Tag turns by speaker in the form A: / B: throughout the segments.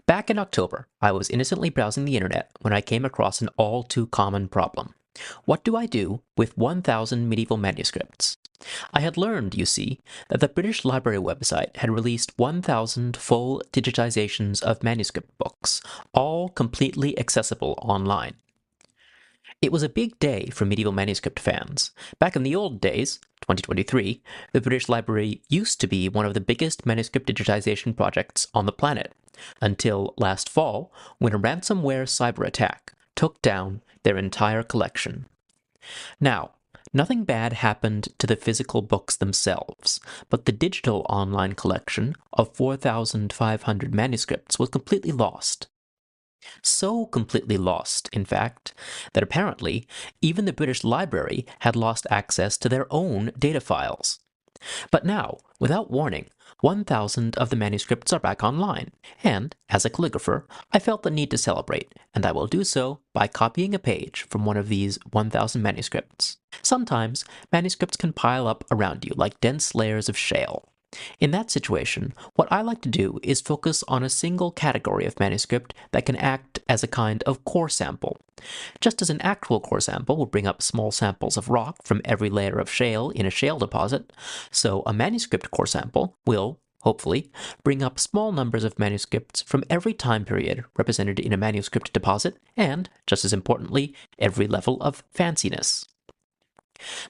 A: Back in October, I was innocently browsing the internet when I came across an all too common problem. What do I do with 1,000 medieval manuscripts? I had learned, you see, that the British Library website had released 1,000 full digitizations of manuscript books, all completely accessible online. It was a big day for medieval manuscript fans. Back in the old days, 2023, the British Library used to be one of the biggest manuscript digitization projects on the planet, until last fall when a ransomware cyber attack took down their entire collection. Now, nothing bad happened to the physical books themselves, but the digital online collection of 4,500 manuscripts was completely lost. So completely lost, in fact, that apparently even the British Library had lost access to their own data files. But now, without warning, 1,000 of the manuscripts are back online, and, as a calligrapher, I felt the need to celebrate, and I will do so by copying a page from one of these 1,000 manuscripts. Sometimes, manuscripts can pile up around you like dense layers of shale. In that situation, what I like to do is focus on a single category of manuscript that can act as a kind of core sample. Just as an actual core sample will bring up small samples of rock from every layer of shale in a shale deposit, so a manuscript core sample will, hopefully, bring up small numbers of manuscripts from every time period represented in a manuscript deposit, and, just as importantly, every level of fanciness.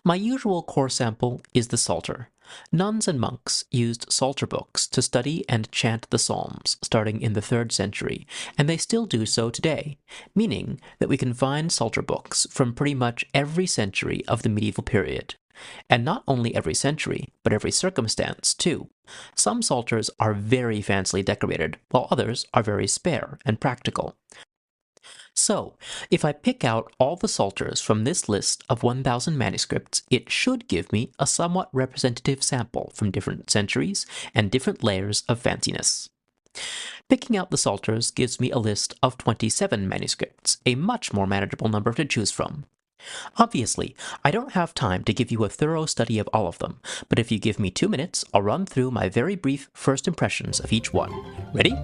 A: My usual core sample is the Psalter. Nuns and monks used Psalter books to study and chant the Psalms starting in the 3rd century, and they still do so today, meaning that we can find Psalter books from pretty much every century of the medieval period. And not only every century, but every circumstance, too. Some Psalters are very fancily decorated, while others are very spare and practical. So, if I pick out all the Psalters from this list of 1,000 manuscripts, it should give me a somewhat representative sample from different centuries and different layers of fanciness. Picking out the Psalters gives me a list of 27 manuscripts, a much more manageable number to choose from. Obviously, I don't have time to give you a thorough study of all of them, but if you give me 2 minutes, I'll run through my very brief first impressions of each one. Ready?